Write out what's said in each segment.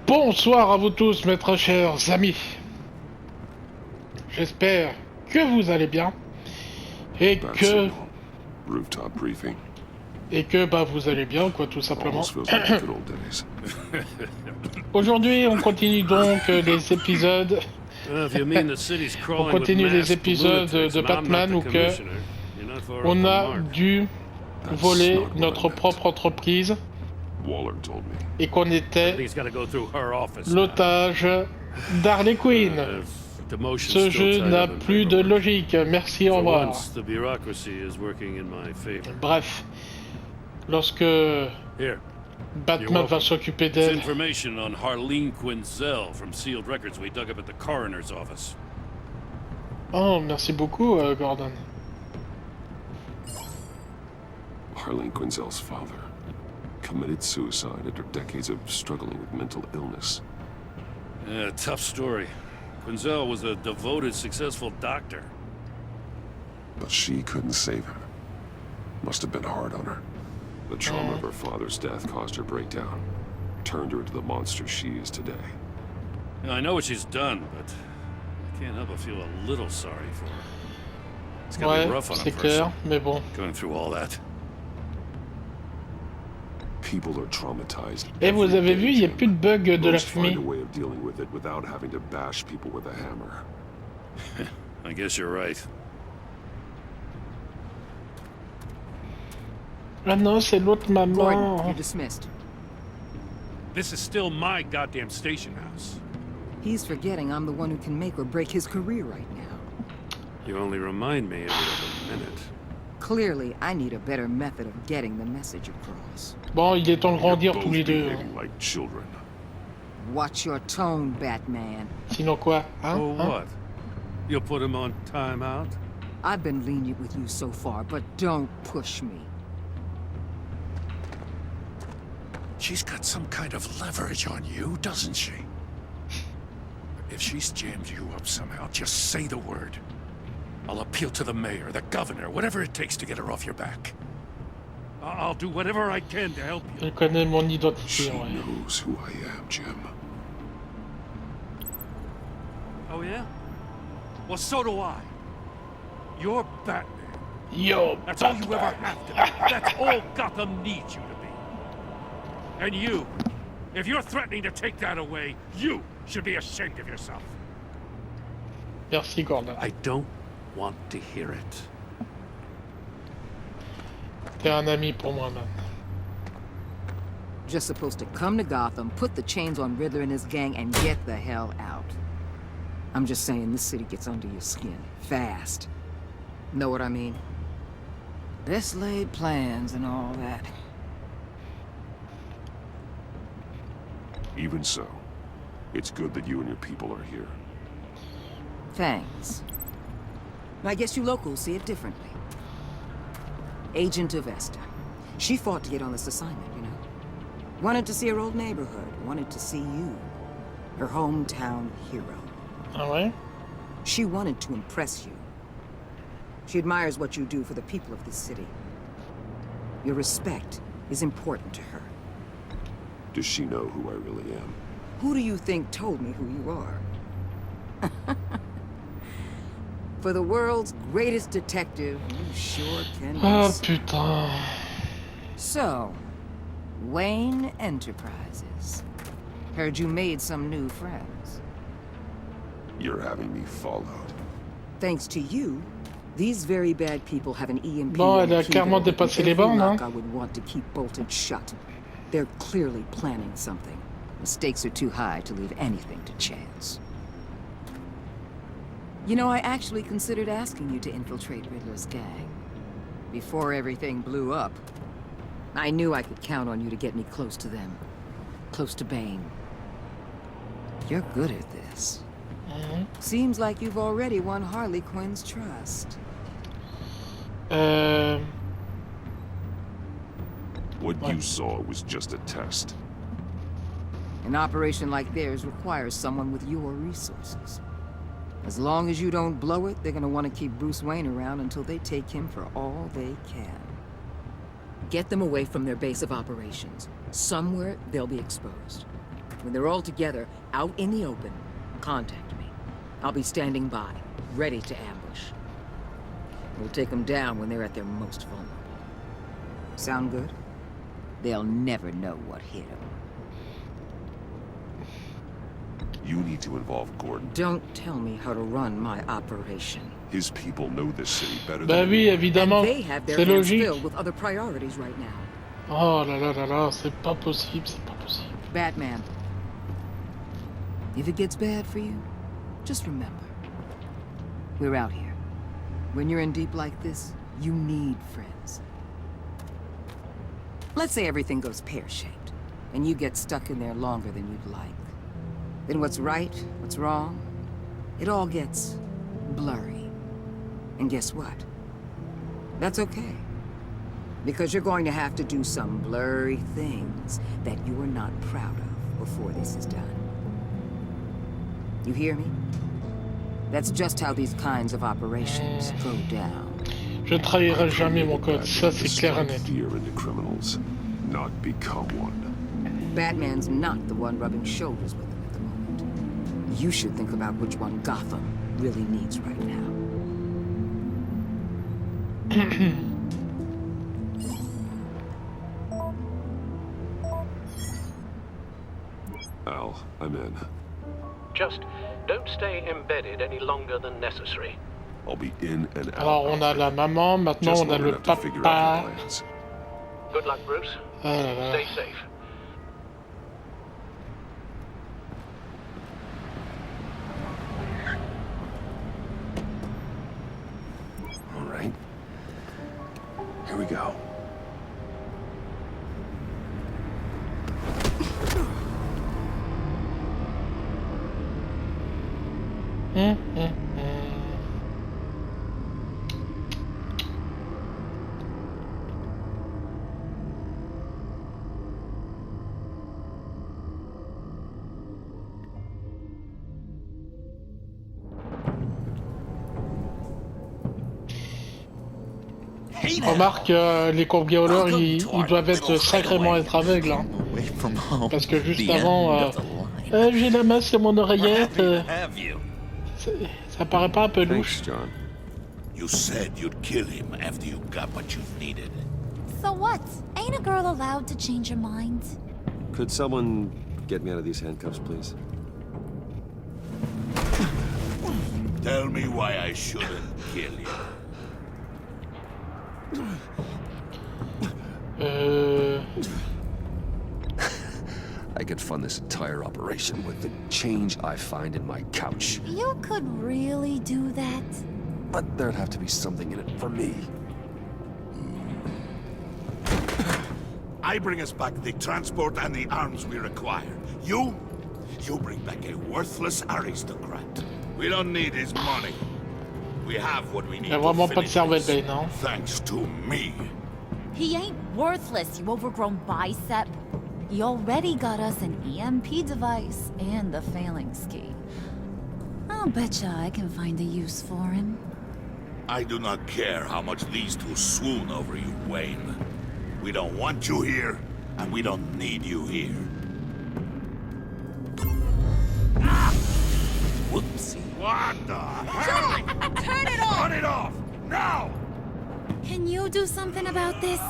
Bonsoir à vous tous, mes très chers amis. J'espère que vous allez bien et que vous allez bien, quoi, tout simplement. Aujourd'hui, on continue donc les épisodes. On continue les épisodes de Batman où que on a dû voler notre propre entreprise et qu'on était l'otage d'Harley Quinn. Ce jeu n'a plus de logique. Merci, au revoir. Bref, lorsque Batman va s'occuper d'elle. Oh, merci beaucoup, Gordon. Harleen Quinzel's father committed suicide after decades of struggling with mental illness. Yeah, tough story. Quinzel was a devoted, successful doctor. But she couldn't save him. Must have been hard on her. The trauma of her father's death caused her breakdown. Turned her into the monster she is today. Yeah, I know what she's done, but I can't help but feel a little sorry for her. It's gotta be rough on a person, mais bon. Going through all that. People are traumatized. Et vous avez vu, il n'y a plus de bug de la fumée. Find a way of dealing with it without having to bash people with a hammer. I guess you're right. Ah non, c'est l'autre maman. Gordon, you're dismissed. This is still my goddamn station house. He's forgetting I'm the one who can make or break his career right now. You only remind me of it every minute. Clearly, I need a better method of getting the message across. Bon, il est temps de grandir tous les deux. Like children. Watch your tone, Batman. Sinon quoi, hein? Oh, what? You'll put him on timeout? I've been lenient with you so far, but don't push me. She's got some kind of leverage on you, doesn't she? If she's jammed you up somehow, just say the word. I'll appeal to the mayor, the governor, whatever it takes to get her off your back. I'll do whatever I can to help you. Elle connaît mon She identité, ouais. knows who I am, Jim. Oh yeah? Well, so do I. You're Batman. Yo, That's all you ever have to be. That's all Gotham needs you to be. And you, if you're threatening to take that away, you should be ashamed of yourself. Merci, Gordon. I don't want to hear it. T'es un ami pour moi, man. Just supposed to come to Gotham, put the chains on Riddler and his gang, and get the hell out. I'm just saying, this city gets under your skin. Fast. Know what I mean? Best laid plans and all that. Even so, it's good that you and your people are here. Thanks. I guess you locals see it differently. Agent of Vesta. She fought to get on this assignment, you know? Wanted to see her old neighborhood. Wanted to see you. Her hometown hero. Ah ouais? She wanted to impress you. She admires what you do for the people of this city. Your respect is important to her. Does she know who I really am? Who do you think told me who you are? For the world's greatest detective, you sure can be. Ah, putain. So, Wayne Enterprises. Heard you made some new friends. You're having me followed. Thanks to you, these very bad people have an EMP. Bon, elle a clairement dépassé les bornes, hein. I would want to keep bolted shut. They're clearly planning something. The stakes are too high to leave anything to chance. You know, I actually considered asking you to infiltrate Riddler's gang. Before everything blew up. I knew I could count on you to get me close to them. Close to Bane. You're good at this. Seems like you've already won Harley Quinn's trust. What you saw was just a test. An operation like theirs requires someone with your resources. As long as you don't blow it, they're gonna want to keep Bruce Wayne around until they take him for all they can. Get them away from their base of operations. Somewhere they'll be exposed. When they're all together, out in the open, contact me. I'll be standing by, ready to ambush. We'll take them down when they're at their most vulnerable. Sound good? They'll never know what hit them. You need to involve Gordon. Don't tell me how to run my operation. His people know this city better Bah than oui, évidemment. They have their C'est hands logique. filled with other priorities right now. Oh là là là là, c'est pas possible, c'est pas possible. Batman, if it gets bad for you, just remember, we're out here. When you're in deep like this, you need friends. Let's say everything goes pear-shaped, and you get stuck in there longer than you'd like. Then what's right, what's wrong, it all gets blurry. And guess what? That's okay. Because you're going to have to do some blurry things that you are not proud of before this is done. You hear me? That's just how these kinds of operations go down. Je trahirai jamais mon code, ça c'est clair et net. Fear into criminals, not become one. Batman's not the one rubbing shoulders with them at the moment. You should think about which one Gotham really needs right now. Al, I'm in. Just don't stay embedded any longer than necessary. I'll be in and out. Alors on a la maman, maintenant Just on a long le enough to figure out papa. the plans. Good luck, Bruce. Ah là là. Stay safe. All right. Here we go. Remarque, les cambrioleurs, ils doivent être sacrément être aveugles. Hein. Parce que juste avant, j'ai la main sur mon oreillette. Ça paraît pas un peu louche. Thanks, John. You said you'd kill him after you got what you needed. So what? Ain't a girl allowed to change her mind? Could someone get me out of these handcuffs, please? Tell me why I shouldn't kill you. I could fund this entire operation with the change I find in my couch. You could really do that? But there'd have to be something in it for me. I bring us back the transport and the arms we require. You bring back a worthless aristocrat. We don't need his money. We have what we need. Il a vraiment to pas de finish cervelle, this, non? thanks to me. He ain't worthless, you overgrown bicep. He already got us an EMP device and the phalanx key. I'll betcha I can find a use for him. I do not care how much these two swoon over you, Wayne. We don't want you here, and we don't need you here. Whoopsie. What the hell? John! Turn it off! Turn it off! Now! Can you do something about this?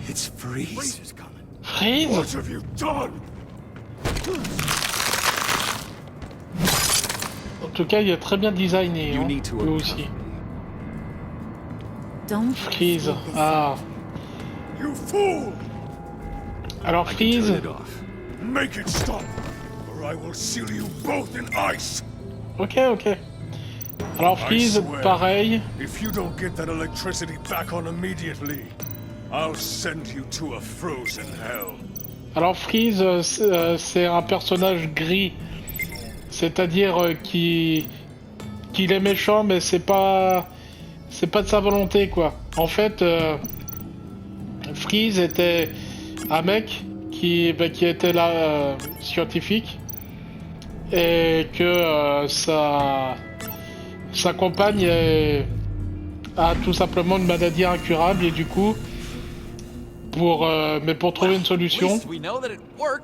It's Freeze. Freeze is coming. Freeze? What have you done? En tout cas, il est très bien designé, You hein, need to lui uncuff aussi. me. Don't Freeze. escape this. Ah. You fool! Alors I can Freeze, turn it off. Make it stop, or I will seal you both in ice. ok. Alors Freeze, swear. pareil. If you don't get that electricity back on immediately, I'll send you to a frozen hell. Alors Freeze, c'est un personnage gris. C'est-à-dire qu'il est méchant, mais c'est pas de sa volonté, quoi. En fait, Freeze était un mec qui était là, scientifique, et que sa compagne a tout simplement une maladie incurable, et du coup, mais pour trouver une solution,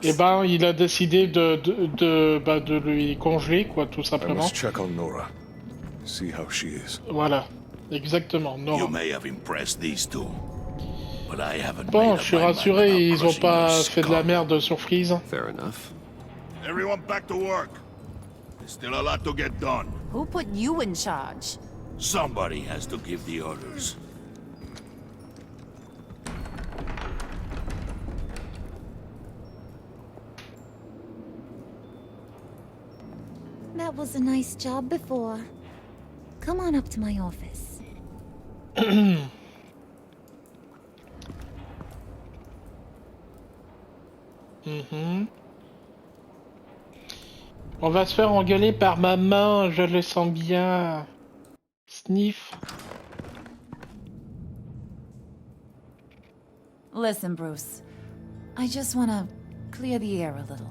eh ben, il a décidé de lui congeler, quoi, tout simplement. Voilà, exactement, Nora. Bon, je suis rassuré, ils ont pas fait de la merde sur Freeze. Fair enough. Everyone back to work. There's still a lot to get done. Who put you in charge? Somebody has to give the orders. That was a nice job before. Come on up to my office. On va se faire engueuler par ma main, je le sens bien. Sniff. Listen, Bruce. I just want to clear the air a little.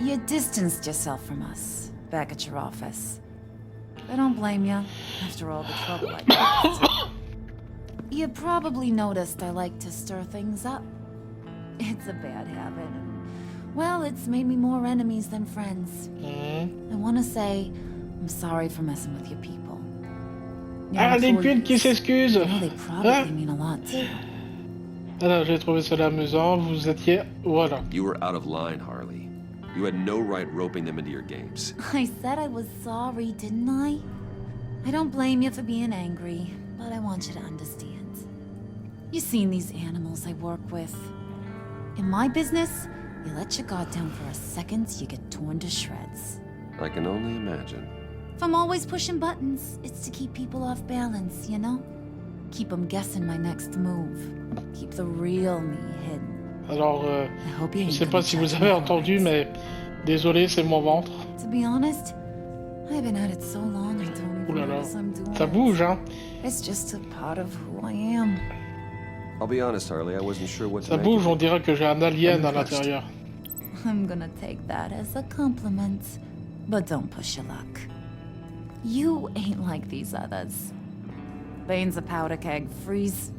You distanced yourself from us back at your office. I don't blame you, after all the trouble I caused. You probably noticed I like to stir things up. It's a bad habit. Well, it's made me more enemies than friends. I want to say I'm sorry for messing with your people. Ah, les putes qui s'excusent. They probably mean a lot too. Alors, j'ai trouvé cela amusant. Vous étiez... Voilà. You were out of line, Harley. You had no right roping them into your games. I said I was sorry, didn't I? I don't blame you for being angry, but I want you to understand. You've seen these animals I work with. In my business, you let your guard down for a second, you get torn to shreds. I can only imagine. If I'm always pushing buttons, it's to keep people off balance, you know? Keep them guessing my next move. Keep the real me hidden. Alors, je sais pas si vous avez entendu, mais désolé, c'est mon ventre. To be honest, I've been at it so long I don't even know what I'm doing. Ça bouge, hein? It's just a part of who I am. I'll be honest, Harley, I wasn't sure what to Ça make bouge, of on it. dirait que j'ai un alien à l'intérieur. I'm gonna take that as a compliment, but don't push your luck. You ain't like these others. Bane's a powder keg, Freeze.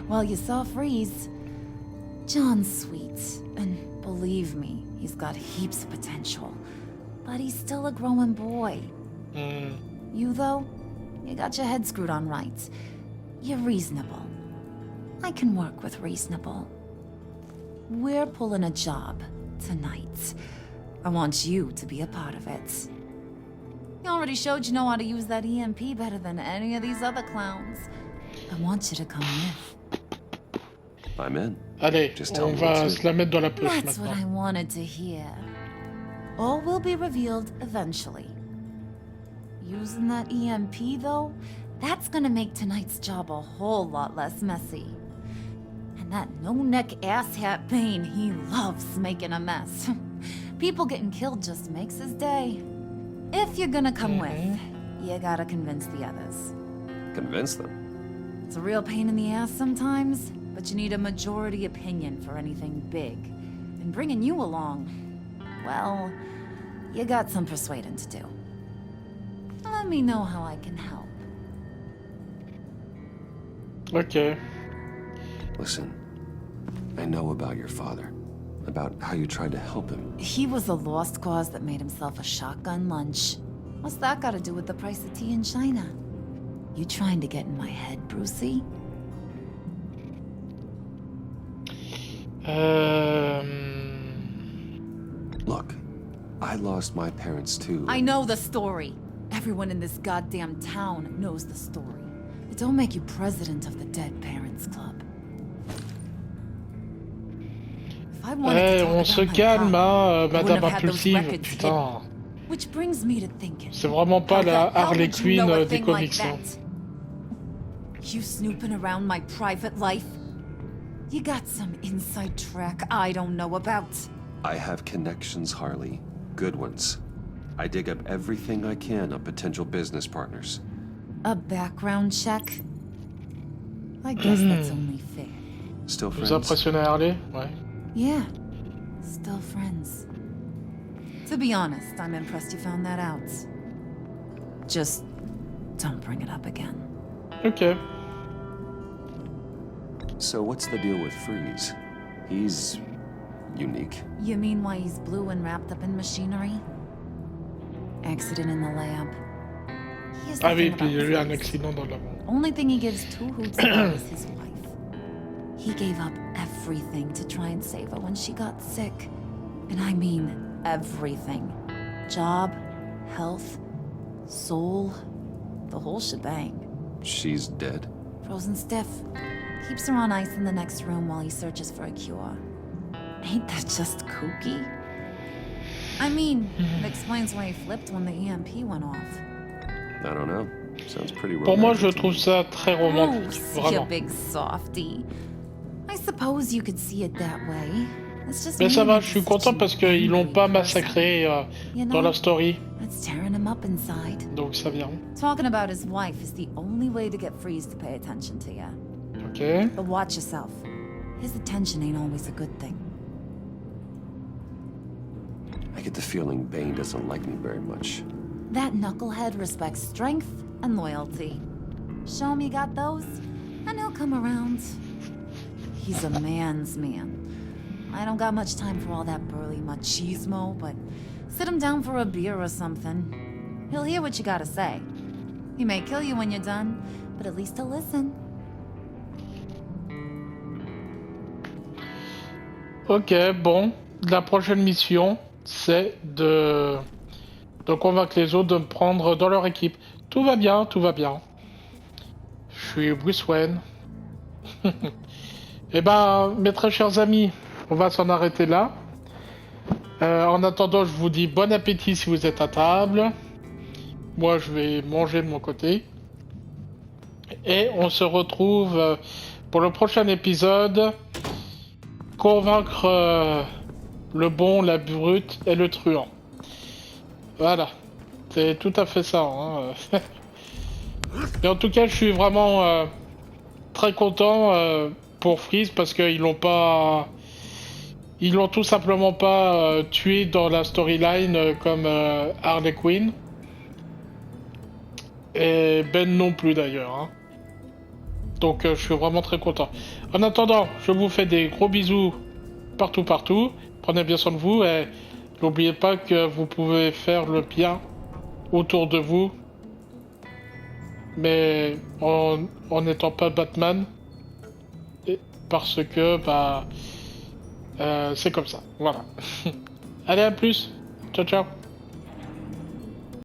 Well, you saw Freeze. John's sweet, and believe me, he's got heaps of potential. But he's still a growing boy. You, though, you got your head screwed on right. You're reasonable. I can work with reasonable. We're pulling a job tonight. I want you to be a part of it. You already showed you know how to use that EMP better than any of these other clowns. I want you to come with. I'm in. Allez, on va se la mettre dans la poche That's maintenant. what I wanted to hear. All will be revealed eventually. Using that EMP, though, that's gonna make tonight's job a whole lot less messy. And that no-neck asshat Bane, he loves making a mess. People getting killed just makes his day. If you're gonna come with, you gotta convince the others. Convince them? It's a real pain in the ass sometimes, but you need a majority opinion for anything big. And bringing you along, well, you got some persuading to do. Let me know how I can help. Ok. Listen, I know about your father. About how you tried to help him. He was a lost cause that made himself a shotgun lunch. What's that got to do with the price of tea in China? You trying to get in my head, Brucey? Look, I lost my parents too. I know the story. Everyone in this goddamn town knows the story. It don't make you president of the Dead Parents Club. On se calme, hein, Madame Impulsive, putain. Which brings me to thinking. C'est vraiment pas la Harley Quinn des comics. You snooping around my private life? You got some inside track I don't know about. I have connections, Harley. Good ones. I dig up everything I can on potential business partners. A background check? I guess that's only fair. Still friends? Vous impressionnez Harley? Ouais. Yeah, still friends. To be honest, I'm impressed you found that out. Just don't bring it up again. Ok. So what's the deal with Freeze? He's unique. You mean why he's blue and wrapped up in machinery? Accident in the lab. Here's the Ah oui, thing puis il y a about eu un Freeze. accident dans la... Only thing he gives two hoots about is his wife. He gave up everything to try and save her when she got sick. And I mean everything. Job, health, soul, the whole shebang. She's dead. Frozen stiff. Keeps her on ice in the next room while he searches for a cure. Ain't that just kooky? I mean, it explains why he flipped when the EMP went off. I don't know. Sounds pretty romantic. Pour moi, je trouve ça très Oh, romantique, see vraiment. a big softie. I suppose you could see it that way. It's just Mais ça me va, and je suis such content an parce qu'ils l'ont angry pas person. massacré You dans know, la story, It's tearing him up inside. donc ça vient. Talking about his wife is the only way to get Freeze to pay attention to you. Ok. But watch yourself. His attention ain't always a good thing. I get the feeling Bane doesn't like me very much. That knucklehead respects strength and loyalty. Show him you got those, and he'll come around. He's a man's man. I don't got much time for all that burly machismo, but sit him down for a beer or something. He'll hear what you gotta say. He may kill you when you're done, but at least he'll listen. Ok, bon. La prochaine mission, c'est de convaincre les autres de me prendre dans leur équipe. Tout va bien, tout va bien. Je suis Bruce Wayne. Eh ben, mes très chers amis, on va s'en arrêter là. En attendant, je vous dis bon appétit si vous êtes à table. Moi, je vais manger de mon côté. Et on se retrouve pour le prochain épisode. Convaincre le bon, la brute et le truand. Voilà. C'est tout à fait ça. Hein. Et en tout cas, je suis vraiment très content pour Freeze parce qu'ils l'ont pas... Ils l'ont tout simplement pas tué dans la storyline comme Harley Quinn. Et Ben non plus d'ailleurs. Hein. Donc je suis vraiment très content. En attendant, je vous fais des gros bisous partout. Prenez bien soin de vous et n'oubliez pas que vous pouvez faire le bien autour de vous. Mais en n'étant pas Batman. Parce que c'est comme ça. Voilà. Allez, à plus. Ciao, ciao.